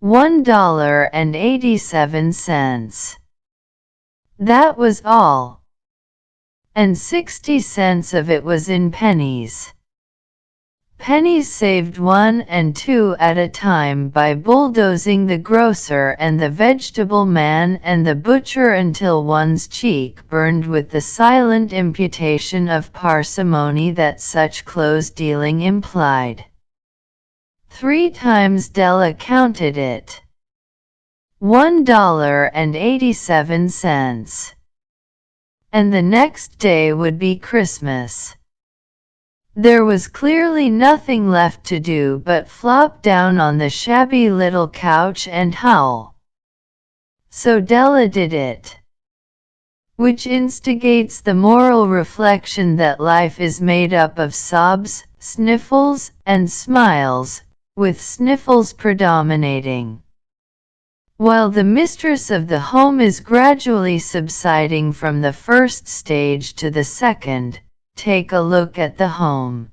$1.87. That was all. And 60 cents of it was in pennies. Pennies saved 1 and 2 at a time by bulldozing the grocer and the vegetable man and the butcher until one's cheek burned with the silent imputation of parsimony that such close dealing implied. 3 times Della counted it. $1.87. And the next day would be Christmas. There was clearly nothing left to do but flop down on the shabby little couch and howl. So Della did it. Which instigates the moral reflection that life is made up of sobs, sniffles, and smiles, with sniffles predominating. While the mistress of the home is gradually subsiding from the first stage to the second, take a look at the home.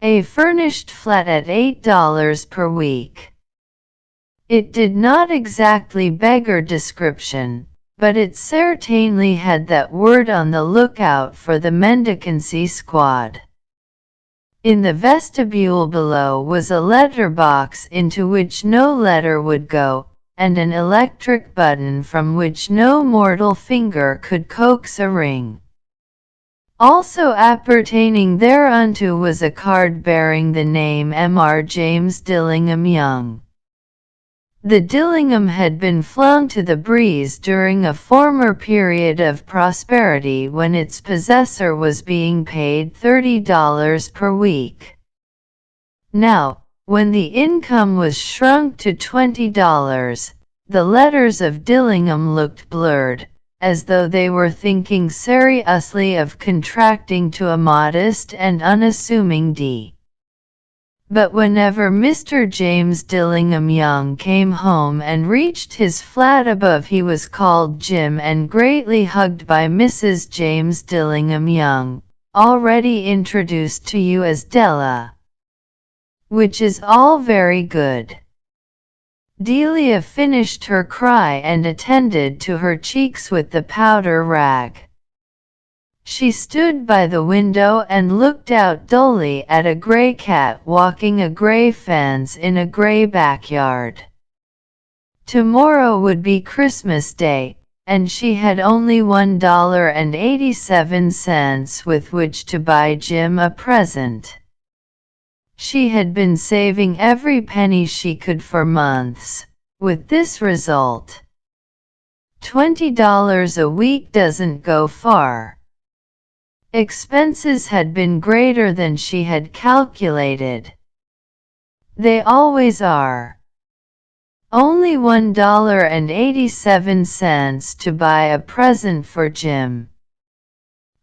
A furnished flat at $8 per week. It did not exactly beggar description, but it certainly had that word on the lookout for the mendicancy squad. In the vestibule below was a letter box into which no letter would go, and an electric button from which no mortal finger could coax a ring. Also appertaining thereunto was a card bearing the name M.R. James Dillingham Young. The Dillingham had been flung to the breeze during a former period of prosperity when its possessor was being paid $30 per week. Now, when the income was shrunk to $20, the letters of Dillingham looked blurred, as though they were thinking seriously of contracting to a modest and unassuming D. But whenever Mr. James Dillingham Young came home and reached his flat above, he was called Jim and greatly hugged by Mrs. James Dillingham Young, already introduced to you as Della. Which is all very good. Delia finished her cry and attended to her cheeks with the powder rag. She stood by the window and looked out dully at a gray cat walking a gray fence in a gray backyard. Tomorrow would be Christmas Day, and she had only $1.87 with which to buy Jim a present. She had been saving every penny she could for months, with this result. $20 a week doesn't go far. Expenses had been greater than she had calculated. They always are. Only $1.87 to buy a present for Jim.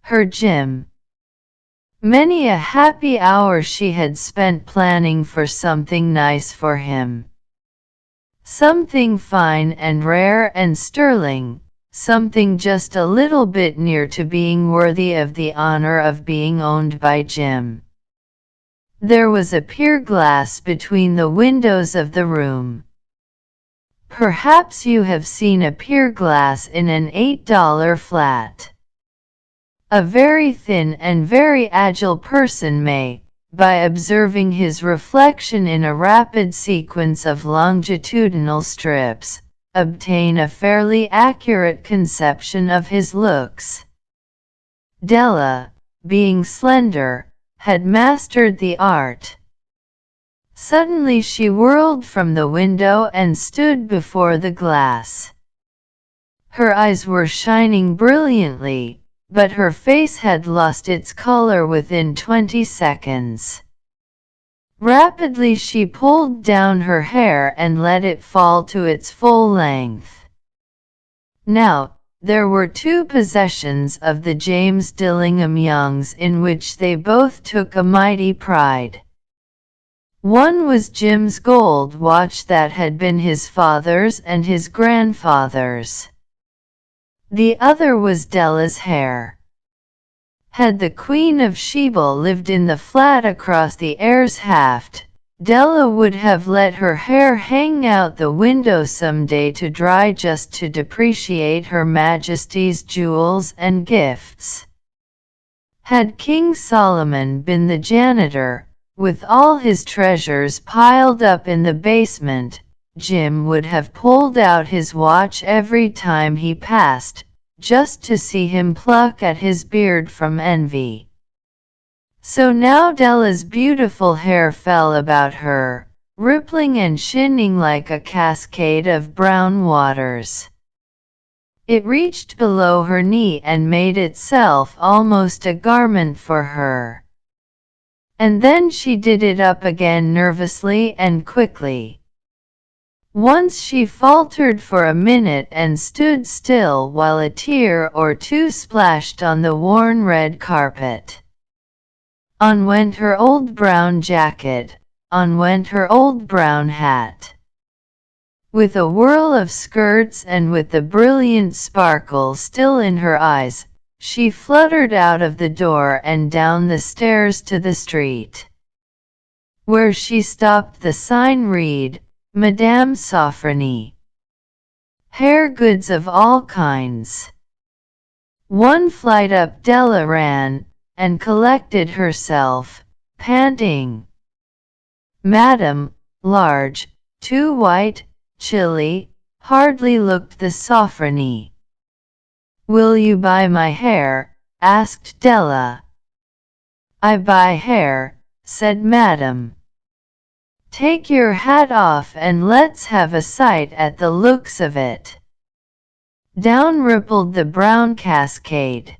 Her Jim. Many a happy hour she had spent planning for something nice for him. Something fine and rare and sterling, something just a little bit near to being worthy of the honor of being owned by Jim. There was a pier glass between the windows of the room. Perhaps you have seen a pier glass in an $8 flat. A very thin and very agile person may, by observing his reflection in a rapid sequence of longitudinal strips, obtain a fairly accurate conception of his looks. Della, being slender, had mastered the art. Suddenly she whirled from the window and stood before the glass. Her eyes were shining brilliantly, but her face had lost its color within 20 seconds. Rapidly she pulled down her hair and let it fall to its full length. Now, there were two possessions of the James Dillingham Youngs in which they both took a mighty pride. One was Jim's gold watch that had been his father's and his grandfather's. The other was Della's hair. Had the Queen of Sheba lived in the flat across the Ayers Haft, Della would have let her hair hang out the window someday to dry just to depreciate Her Majesty's jewels and gifts. Had King Solomon been the janitor, with all his treasures piled up in the basement, Jim would have pulled out his watch every time he passed, just to see him pluck at his beard from envy. So now Della's beautiful hair fell about her, rippling and shining like a cascade of brown waters. It reached below her knee and made itself almost a garment for her. And then she did it up again nervously and quickly. Once she faltered for a minute and stood still while a tear or two splashed on the worn red carpet. On went her old brown jacket, on went her old brown hat. With a whirl of skirts and with the brilliant sparkle still in her eyes, she fluttered out of the door and down the stairs to the street. Where she stopped the sign read, Madame Sofronie. Hair goods of all kinds. One flight up Della ran, and collected herself, panting. Madam, large, too white, chilly, hardly looked the Sofronie. Will you buy my hair? Asked Della. I buy hair, said Madam. Take your hat off and let's have a sight at the looks of it. Down rippled the brown cascade.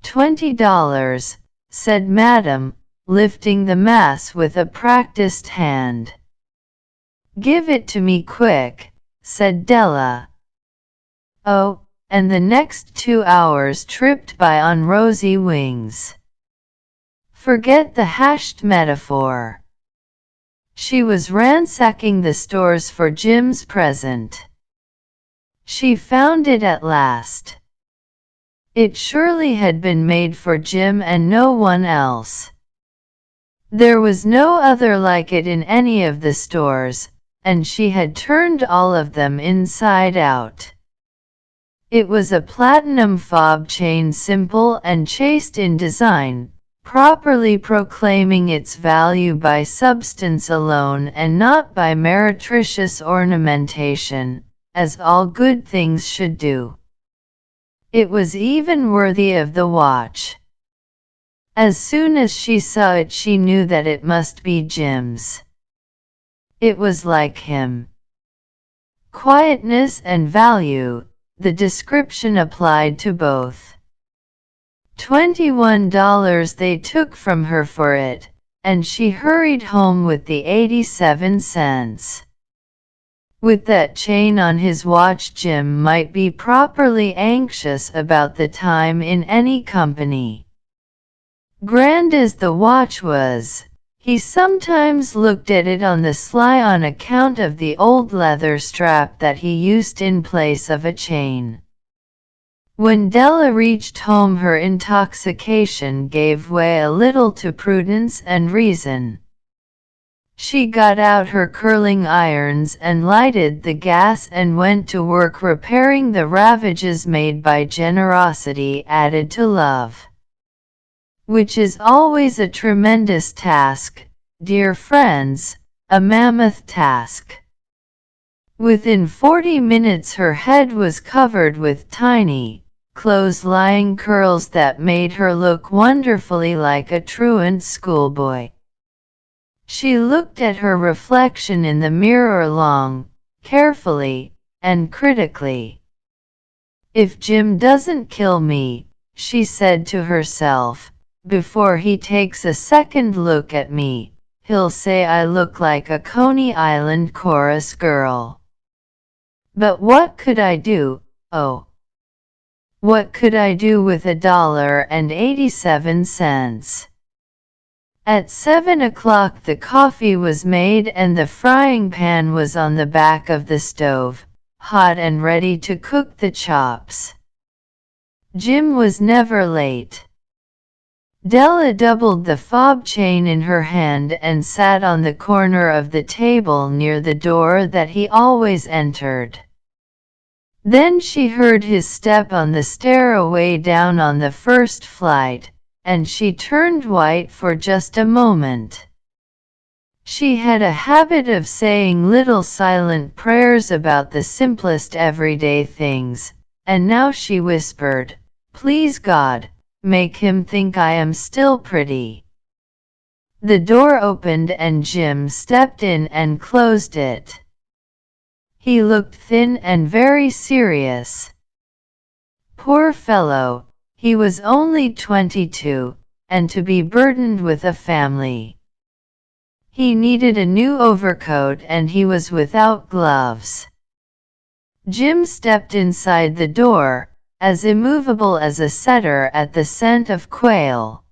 $20, said Madam, lifting the mass with a practiced hand. Give it to me quick, said Della. Oh, and the next 2 hours tripped by on rosy wings. Forget the hashed metaphor. She was ransacking the stores for Jim's present. She found it at last. It surely had been made for Jim and no one else. There was no other like it in any of the stores, and she had turned all of them inside out. It was a platinum fob chain, simple and chaste in design, properly proclaiming its value by substance alone and not by meretricious ornamentation, as all good things should do. It was even worthy of the watch. As soon as she saw it she knew that it must be Jim's. It was like him. Quietness and value, the description applied to both. $21 they took from her for it, and she hurried home with the 87 cents. With that chain on his watch, Jim might be properly anxious about the time in any company. Grand as the watch was, he sometimes looked at it on the sly on account of the old leather strap that he used in place of a chain. When Della reached home her intoxication gave way a little to prudence and reason. She got out her curling irons and lighted the gas and went to work repairing the ravages made by generosity added to love. Which is always a tremendous task, dear friends, a mammoth task. Within 40 minutes her head was covered with tiny, close-lying curls that made her look wonderfully like a truant schoolboy. She looked at her reflection in the mirror long, carefully, and critically. If Jim doesn't kill me, she said to herself, before he takes a second look at me, he'll say I look like a Coney Island chorus girl. But what could I do? Oh, what could I do with $1.87? At 7 o'clock the coffee was made and the frying pan was on the back of the stove, hot and ready to cook the chops. Jim was never late. Della doubled the fob chain in her hand and sat on the corner of the table near the door that he always entered. Then she heard his step on the stairway down on the first flight, and she turned white for just a moment. She had a habit of saying little silent prayers about the simplest everyday things, and now she whispered, "Please God, make him think I am still pretty." The door opened and Jim stepped in and closed it. He looked thin and very serious. Poor fellow, he was only 22, and to be burdened with a family. He needed a new overcoat and he was without gloves. Jim stepped inside the door, as immovable as a setter at the scent of quail.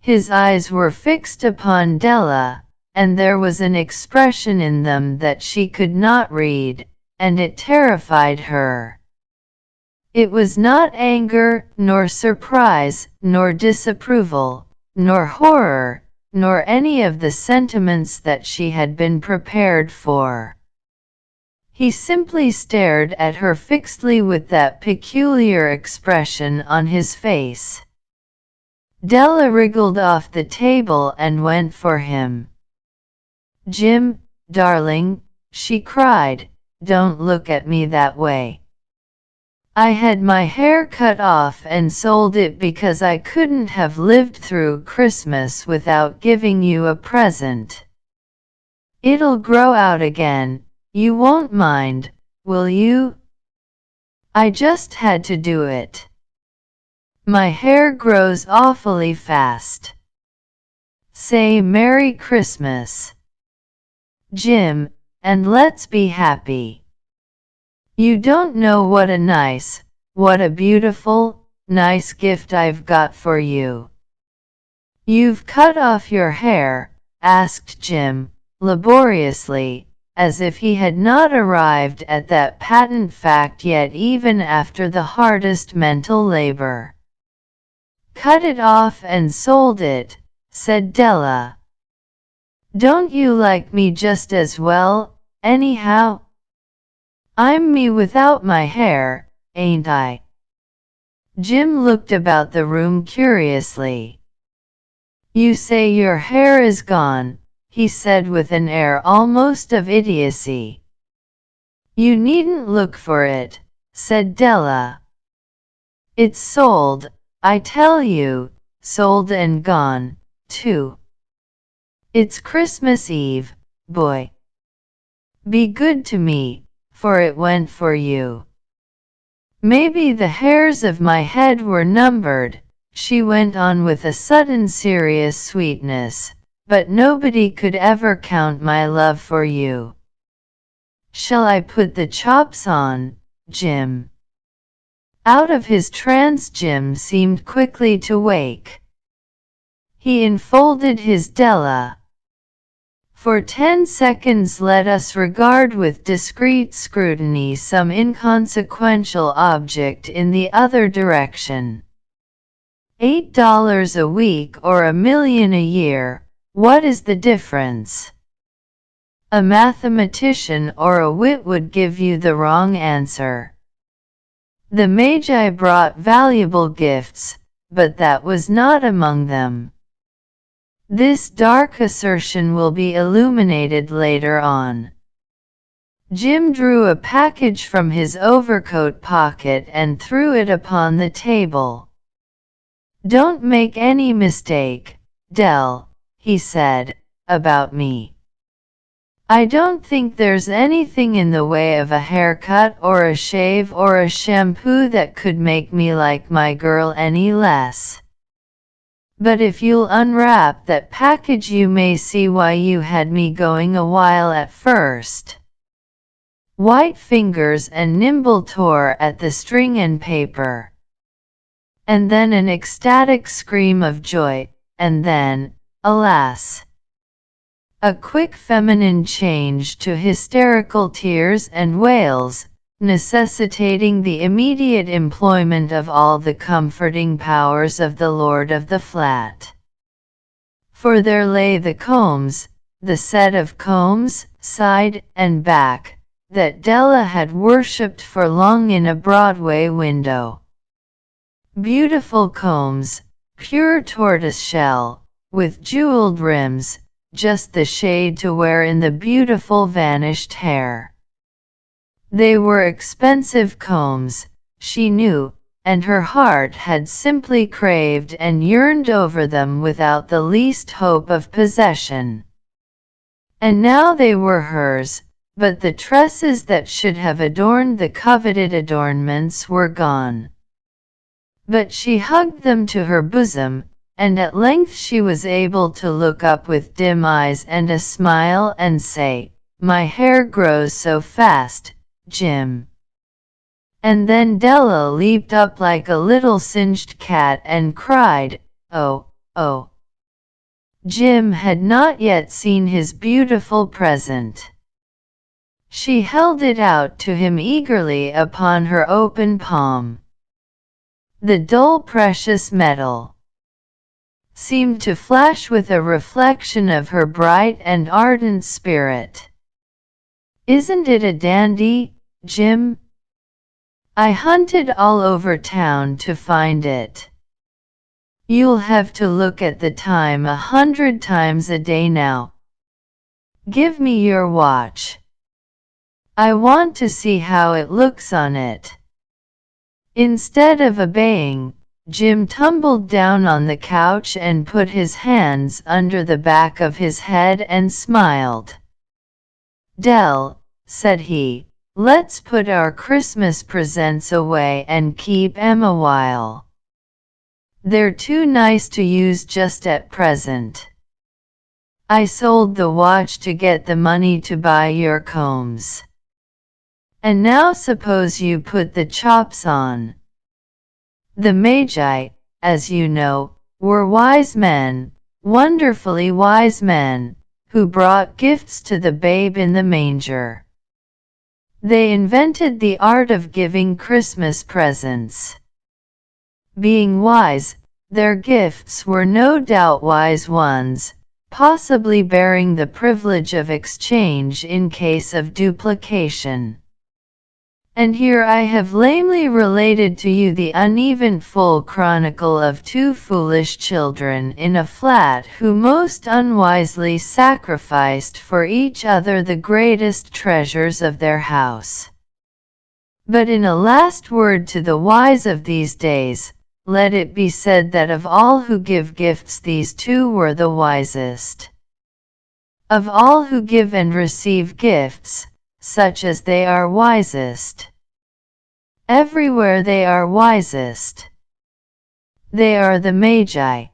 His eyes were fixed upon Della, and there was an expression in them that she could not read, and it terrified her. It was not anger, nor surprise, nor disapproval, nor horror, nor any of the sentiments that she had been prepared for. He simply stared at her fixedly with that peculiar expression on his face. Della wriggled off the table and went for him. "Jim, darling," she cried, "don't look at me that way. I had my hair cut off and sold it because I couldn't have lived through Christmas without giving you a present. It'll grow out again, you won't mind, will you? I just had to do it. My hair grows awfully fast. Say Merry Christmas, Jim, and let's be happy. You don't know what a beautiful, nice gift I've got for you." "You've cut off your hair?" asked Jim, laboriously, as if he had not arrived at that patent fact yet even after the hardest mental labor. "Cut it off and sold it," said Della. "Don't you like me just as well, anyhow? I'm me without my hair, ain't I?" Jim looked about the room curiously. "You say your hair is gone," he said with an air almost of idiocy. "You needn't look for it," said Della. "It's sold, I tell you, sold and gone, too. It's Christmas Eve, boy. Be good to me, for it went for you. Maybe the hairs of my head were numbered," she went on with a sudden serious sweetness, "but nobody could ever count my love for you. Shall I put the chops on, Jim?" Out of his trance Jim seemed quickly to wake. He enfolded his Della. "For 10 seconds let us regard with discreet scrutiny some inconsequential object in the other direction. $8 a week or $1 million a year, what is the difference? A mathematician or a wit would give you the wrong answer. The Magi brought valuable gifts, but that was not among them. This dark assertion will be illuminated later on." Jim drew a package from his overcoat pocket and threw it upon the table. "Don't make any mistake, Dell," he said, "about me. I don't think there's anything in the way of a haircut or a shave or a shampoo that could make me like my girl any less. But if you'll unwrap that package you may see why you had me going a while at first." White fingers and nimble tore at the string and paper. And then an ecstatic scream of joy, and then, alas! A quick feminine change to hysterical tears and wails, necessitating the immediate employment of all the comforting powers of the lord of the flat. For there lay the combs, the set of combs, side and back, that Della had worshipped for long in a Broadway window. Beautiful combs, pure tortoiseshell, with jeweled rims, just the shade to wear in the beautiful vanished hair. They were expensive combs, she knew, and her heart had simply craved and yearned over them without the least hope of possession. And now they were hers, but the tresses that should have adorned the coveted adornments were gone. But she hugged them to her bosom, and at length she was able to look up with dim eyes and a smile and say, "My hair grows so fast, Jim." And then Della leaped up like a little singed cat and cried, "Oh, oh!" Jim had not yet seen his beautiful present. She held it out to him eagerly upon her open palm. The dull precious metal seemed to flash with a reflection of her bright and ardent spirit. "Isn't it a dandy, Jim? I hunted all over town to find it. You'll have to look at the time 100 times a day now. Give me your watch. I want to see how it looks on it." Instead of obeying, Jim tumbled down on the couch and put his hands under the back of his head and smiled. "Dell," said he, "let's put our Christmas presents away and keep 'em a while. They're too nice to use just at present. I sold the watch to get the money to buy your combs. And now suppose you put the chops on." The Magi, as you know, were wise men, wonderfully wise men, who brought gifts to the babe in the manger. They invented the art of giving Christmas presents. Being wise, their gifts were no doubt wise ones, possibly bearing the privilege of exchange in case of duplication. And here I have lamely related to you the uneventful chronicle of two foolish children in a flat who most unwisely sacrificed for each other the greatest treasures of their house. But in a last word to the wise of these days, let it be said that of all who give gifts these two were the wisest. Of all who give and receive gifts, such as they are wisest. Everywhere they are wisest. They are the Magi,